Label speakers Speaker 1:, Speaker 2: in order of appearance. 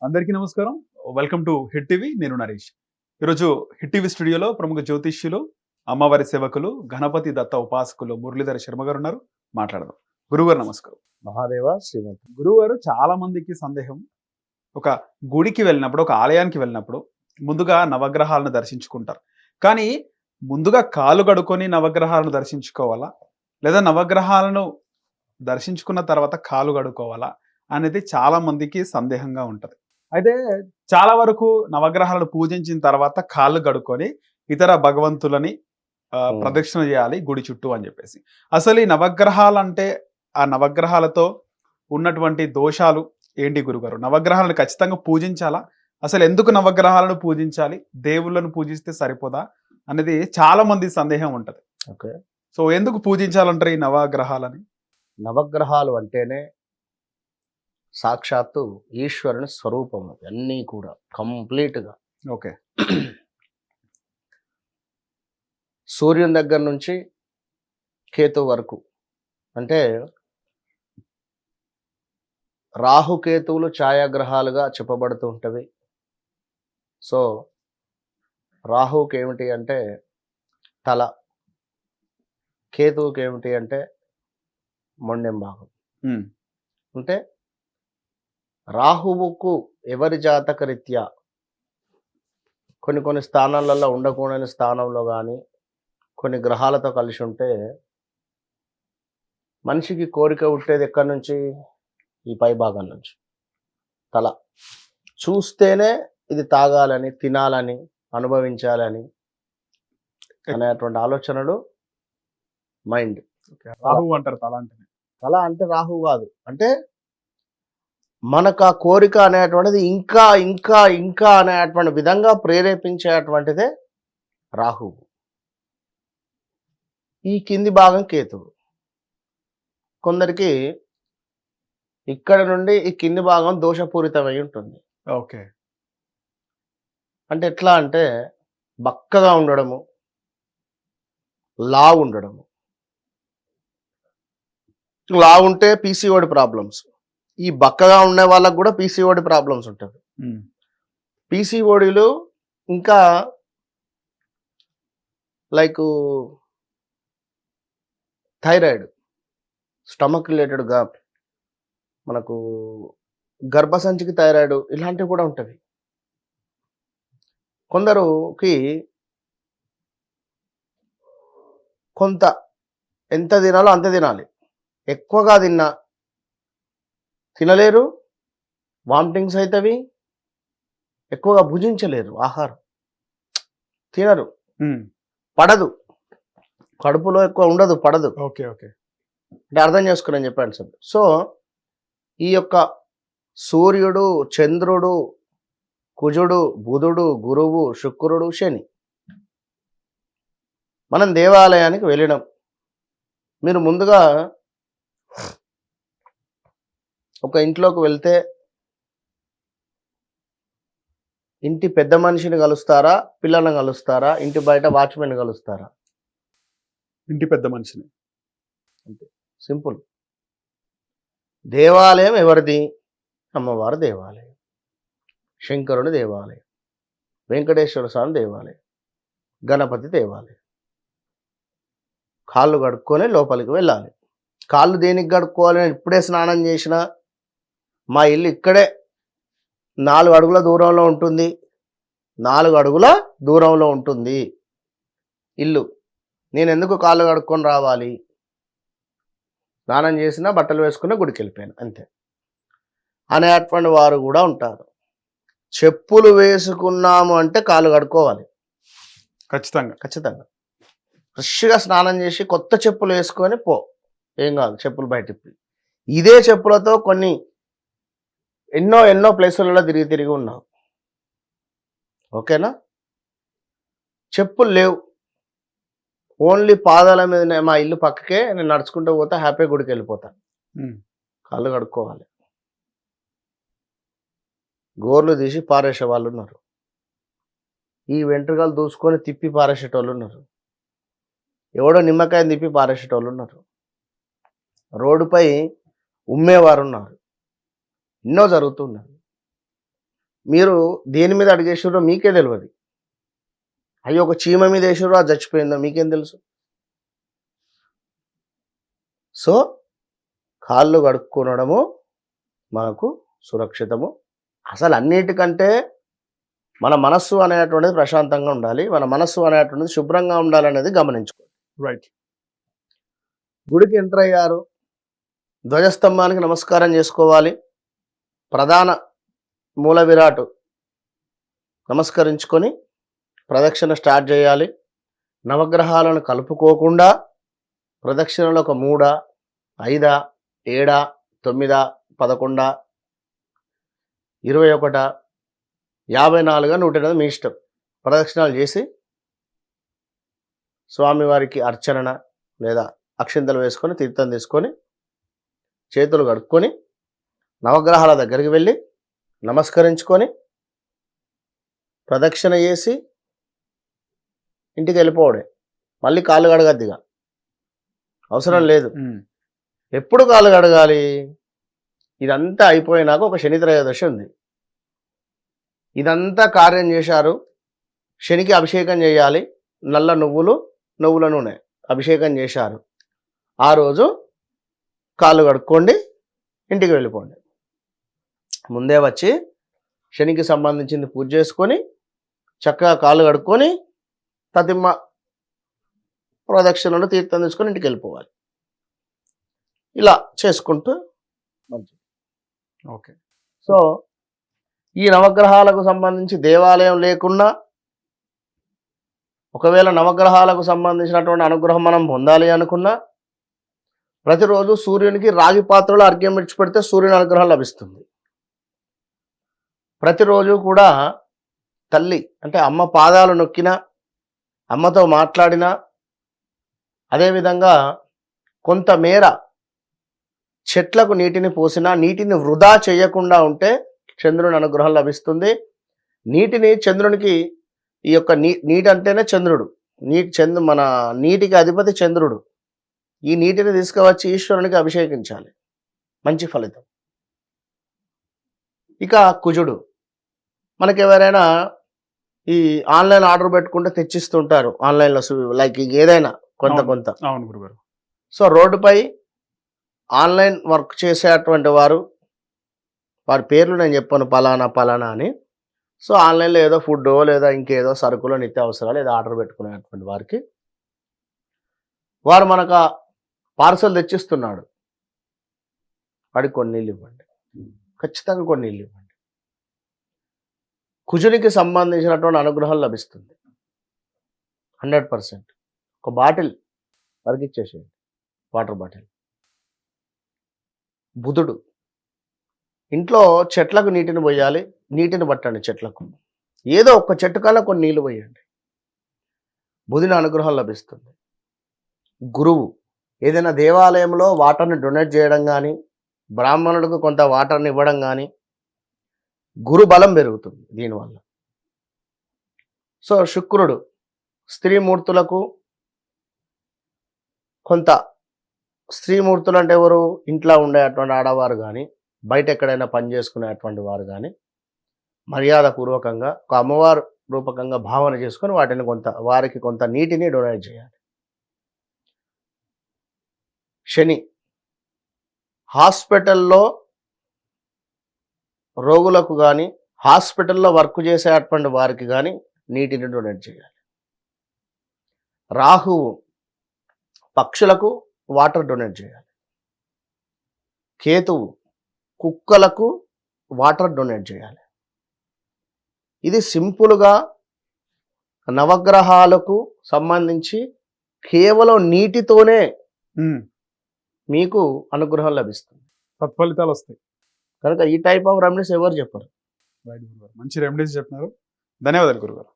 Speaker 1: అందరికీ నమస్కారం. Welcome to hit TV. నేను నరేష్. ఈరోజు హిట్ టీవీ స్టూడియోలో ప్రముఖ జ్యోతిష్యులు, అమ్మవారి సేవకులు, గణపతి దత్త ఉపాసకులు మురళీధర శర్మ గారు ఉన్నారు. మాట్లాడదాం. గురువుగారు నమస్కారం.
Speaker 2: మహాదేవ శ్రీమంత్.
Speaker 1: గురువుగారు, చాలా మందికి సందేహం, ఒక గుడికి వెళ్ళినప్పుడు, ఒక ఆలయానికి వెళ్ళినప్పుడు ముందుగా నవగ్రహాలను దర్శించుకుంటారు. కానీ ముందుగా కాళ్ళు కడుక్కొని నవగ్రహాలను దర్శించుకోవాలా? లేదా నవగ్రహాలను దర్శించుకున్న తర్వాత కాళ్ళు కడుక్కోవాలా? అనేది చాలా మందికి సందేహంగా ఉంటది. అయితే చాలా వరకు నవగ్రహాలను పూజించిన తర్వాత కాళ్ళు కడుక్కొని ఇతర భగవంతులని ప్రదక్షిణ చేయాలి గుడి చుట్టూ అని చెప్పేసి. అసలు ఈ నవగ్రహాలంటే ఆ నవగ్రహాలతో ఉన్నటువంటి దోషాలు ఏంటి గురుగారు? నవగ్రహాలను ఖచ్చితంగా పూజించాలా? అసలు ఎందుకు నవగ్రహాలను పూజించాలి? దేవుళ్ళను పూజిస్తే సరిపోదా అనేది చాలా మంది సందేహం ఉంటది.
Speaker 2: ఓకే.
Speaker 1: సో ఎందుకు పూజించాలంటారు ఈ నవగ్రహాలని?
Speaker 2: నవగ్రహాలు అంటేనే సాక్షాత్తు ఈశ్వరుని స్వరూపం. అన్నీ కూడా కంప్లీట్గా.
Speaker 1: ఓకే.
Speaker 2: సూర్యుని దగ్గర నుంచి కేతు వరకు, అంటే రాహుకేతువులు ఛాయాగ్రహాలుగా చెప్పబడుతూ ఉంటవి. సో రాహుకి ఏమిటి అంటే తల, కేతువుకి ఏమిటి అంటే మొండెం భాగం. అంటే రాహువుకు ఎవరి జాతక రీత్యా కొన్ని స్థానాలలో ఉండకూడని స్థానంలో కానీ కొన్ని గ్రహాలతో కలిసి ఉంటే మనిషికి కోరిక పుట్టేది ఎక్కడి నుంచి? ఈ పై భాగం నుంచి. తల చూస్తేనే ఇది తాగాలని, తినాలని, అనుభవించాలని అనేటువంటి ఆలోచనలు మైండ్.
Speaker 1: రాహువు అంటారు తల అంటే.
Speaker 2: తల అంటే రాహువు కాదు, అంటే మనకు ఆ కోరిక అనేటువంటిది ఇంకా ఇంకా ఇంకా అనేటువంటి విధంగా ప్రేరేపించేటువంటిదే రాహువు. ఈ కింది భాగం కేతువు. కొందరికి ఇక్కడ నుండి ఈ కింది భాగం దోషపూరితమై ఉంటుంది.
Speaker 1: ఓకే.
Speaker 2: అంటే ఎట్లా అంటే బక్కగా ఉండడము, లావు ఉండడము. లావు ఉంటే పీసీఓడి ప్రాబ్లమ్స్. ఈ బక్కగా ఉండే వాళ్ళకు కూడా పీసీఓడి ప్రాబ్లమ్స్ ఉంటుంది. పీసీఓడిలు ఇంకా లైక్ థైరాయిడ్, స్టమక్ రిలేటెడ్గా మనకు గర్భసంచికి థైరాయిడ్, ఇలాంటివి కూడా ఉంటుంది. కొందరుకి కొంత ఎంత తినాలో అంత తినాలి. ఎక్కువగా తినలేరు, వామిటింగ్స్ అవుతాయి, ఎక్కువగా భుజించలేరు, ఆహారం తినరు, పడదు, కడుపులో ఎక్కువ ఉండదు, పడదు.
Speaker 1: ఓకే ఓకే
Speaker 2: అంటే అర్థం చేసుకుని చెప్పాను సార్. సో ఈ యొక్క సూర్యుడు, చంద్రుడు, కుజుడు, బుధుడు, గురువు, శుక్రుడు, శని. మనం దేవాలయానికి వెళ్ళినాం. మీరు ముందుగా ఒక ఇంట్లోకి వెళ్తే ఇంటి పెద్ద మనిషిని కలుస్తారా, పిల్లలను కలుస్తారా, ఇంటి బయట వాచ్మెన్ కలుస్తారా?
Speaker 1: ఇంటి పెద్ద మనిషిని.
Speaker 2: అంతే, సింపుల్. దేవాలయం ఎవరిది? అమ్మవారి దేవాలయం, శంకరుని దేవాలయం, వెంకటేశ్వర స్వామి దేవాలయం, గణపతి దేవాలయం. కాళ్ళు కడుక్కొని లోపలికి వెళ్ళాలి. కాళ్ళు దేనికి కడుక్కోవాలి? ఇప్పుడే స్నానం చేసిన, మా ఇల్లు ఇక్కడే 4 అడుగుల దూరంలో ఉంటుంది, 4 అడుగుల దూరంలో ఉంటుంది ఇల్లు. నేను ఎందుకు కాళ్ళు కడుక్కొని రావాలి? స్నానం చేసిన, బట్టలు వేసుకున్న, గుడికి వెళ్ళిపోయాను అంతే అనేటువంటి వారు కూడా ఉంటారు. చెప్పులు వేసుకున్నాము అంటే కాళ్ళు కడుక్కోవాలి ఖచ్చితంగా. ఫ్రెష్గా స్నానం చేసి కొత్త చెప్పులు వేసుకొని పో, ఏం కాదు, చెప్పులు బయటికి. ఇదే చెప్పులతో ఎన్నో ప్లేసులలో తిరిగి ఉన్నావు, ఓకేనా? చెప్పులు లేవు, ఓన్లీ పాదాల మీద, మా ఇల్లు పక్కకే, నేను నడుచుకుంటూ పోతా, హ్యాపీ గుడికి వెళ్ళిపోతాను. కాళ్ళు కడుక్కోవాలి. గోర్లు తీసి పారేసే వాళ్ళు ఉన్నారు, ఈ వెంట్రుకలు దూసుకొని తిప్పి పారేసేటోళ్ళు ఉన్నారు, ఎవడో నిమ్మకాయని తిప్పి పారేసేటోళ్ళు ఉన్నారు, రోడ్డుపై ఉమ్మేవారు ఉన్నారు, ఎన్నో జరుగుతున్నది. మీరు దేని మీద అడిగేసారో మీకే తెలియదు. అయ్యో ఒక చీమ మీద వేసారో అది చచ్చిపోయిందో మీకేం తెలుసు? సో కాళ్ళు కడుక్కొనడము మనకు సురక్షితము. అసలు అన్నిటికంటే మన మనస్సు అనేటువంటిది ప్రశాంతంగా ఉండాలి. మన మనస్సు అనేటువంటిది శుభ్రంగా ఉండాలనేది గమనించుకోండి.
Speaker 1: రైట్.
Speaker 2: గుడికి ఎంటర్ అయ్యారు, ధ్వజస్తంభానికి నమస్కారం చేసుకోవాలి. ప్రధాన మూల విరాట్ నమస్కరించుకొని ప్రదక్షిణ స్టార్ట్ చేయాలి. నవగ్రహాలను కలుపుకోకుండా ప్రదక్షిణలో ఒక 3, 5, 7, 9, 11, 21, 54, 108 మీ ఇష్టం. ప్రదక్షిణాలు చేసి స్వామివారికి అర్చన లేదా అక్షింతలు వేసుకొని తీర్థం తీసుకొని చేతులు కడుక్కొని నవగ్రహాల దగ్గరికి వెళ్ళి నమస్కరించుకొని ప్రదక్షిణ చేసి ఇంటికి వెళ్ళిపోవడే. మళ్ళీ కాళ్ళు కడగద్దిగా, అవసరం లేదు. ఎప్పుడు కాళ్ళు కడగాలి? ఇదంతా అయిపోయినాక ఒక శని త్రయోదశి ఉంది. ఇదంతా కార్యం చేశారు, శనికి అభిషేకం చేయాలి. నల్ల నువ్వుల నూనె అభిషేకం చేశారు. ఆ రోజు కాళ్ళు కడుక్కోండి, ఇంటికి వెళ్ళిపోండి. ముందే వచ్చి శనికి సంబంధించింది పూజ చేసుకొని చక్కగా కాళ్ళు కడుక్కొని తతిమ్మ ప్రదక్షిణలు తీర్థం తీసుకొని ఇంటికి వెళ్ళిపోవాలి. ఇలా చేసుకుంటూ మంచిది.
Speaker 1: ఓకే.
Speaker 2: సో ఈ నవగ్రహాలకు సంబంధించి దేవాలయం లేకున్నా, ఒకవేళ నవగ్రహాలకు సంబంధించినటువంటి అనుగ్రహం మనం పొందాలి అనుకున్నా, ప్రతిరోజు సూర్యునికి రాగి పాత్రలో అర్ఘ్యం విడిచిపెడితే సూర్యుని అనుగ్రహం లభిస్తుంది. ప్రతిరోజు కూడా తల్లి అంటే అమ్మ పాదాలు నొక్కినా, అమ్మతో మాట్లాడినా, అదేవిధంగా కొంతమేర చెట్లకు నీటిని పోసినా, నీటిని వృధా చేయకుండా ఉంటే చంద్రుని అనుగ్రహం లభిస్తుంది. చంద్రునికి ఈ యొక్క నీటి అంటేనే చంద్రుడు. మన నీటికి అధిపతి చంద్రుడు. ఈ నీటిని తీసుకువచ్చి ఈశ్వరునికి అభిషేకించాలి, మంచి ఫలితం. ఇక కుజుడు, మనకి ఎవరైనా ఈ ఆన్లైన్ ఆర్డర్ పెట్టుకుంటే తెచ్చిస్తుంటారు ఆన్లైన్లో, లైక్ ఏదైనా కొంత.
Speaker 1: అవును గురుగారు.
Speaker 2: సో రోడ్డుపై ఆన్లైన్ వర్క్ చేసేటువంటి వారి పేర్లు నేను చెప్పాను పలానా అని. సో ఆన్లైన్లో ఏదో ఫుడ్డో లేదా ఇంకేదో సరుకులో నిత్యావసరాలు ఏదో ఆర్డర్ పెట్టుకునేటువంటి వారు మనకు పార్సల్ తెచ్చిస్తున్నాడు, వాడికి కొన్ని నీళ్ళు ఇవ్వండి, ఖచ్చితంగా కొన్ని నీళ్ళు ఇవ్వండి. కుజునికి సంబంధించినటువంటి అనుగ్రహం లభిస్తుంది 100%. ఒక బాటిల్ వారికి ఇచ్చేసేయండి, వాటర్ బాటిల్. బుధుడు, ఇంట్లో చెట్లకు నీటిని పోయాలి, నీటిని పట్టండి చెట్లకు. ఏదో ఒక్క చెట్టు కన్నా కొన్ని నీళ్ళు పోయండి, బుధుని అనుగ్రహం లభిస్తుంది. గురువు, ఏదైనా దేవాలయంలో వాటర్ని డొనేట్ చేయడం కానీ, బ్రాహ్మణులకు కొంత వాటర్ని ఇవ్వడం కానీ, గురు బలం పెరుగుతుంది దీనివల్ల. సో శుక్రుడు, స్త్రీమూర్తులకు కొంత, స్త్రీమూర్తులు అంటే ఎవరు? ఇంట్లో ఉండేటువంటి ఆడవారు కానీ, బయట ఎక్కడైనా పని చేసుకునేటువంటి వారు కానీ, మర్యాదపూర్వకంగా ఒక అమ్మవారు రూపకంగా భావన చేసుకొని వారికి కొంత నీటిని డొనేట్ చేయాలి. శని, హాస్పిటల్లో రోగులకు కానీ, హాస్పిటల్లో వర్క్ చేసేటువంటి వారికి కానీ నీటిని డొనేట్ చేయాలి. రాహువు, పక్షులకు వాటర్ డొనేట్ చేయాలి. కేతువు, కుక్కలకు వాటర్ డొనేట్ చేయాలి. ఇది సింపుల్గా నవగ్రహాలకు సంబంధించి కేవలం నీటితోనే మీకు అనుగ్రహం లభిస్తుంది,
Speaker 1: సత్ఫలితాలు వస్తాయి.
Speaker 2: కనుక ఈ టైప్ ఆఫ్ రెమెడీస్ ఎవరు చెప్పరు.
Speaker 1: మంచి రెమెడీస్ చెప్పినారు. ధన్యవాదాలు గురుగారు.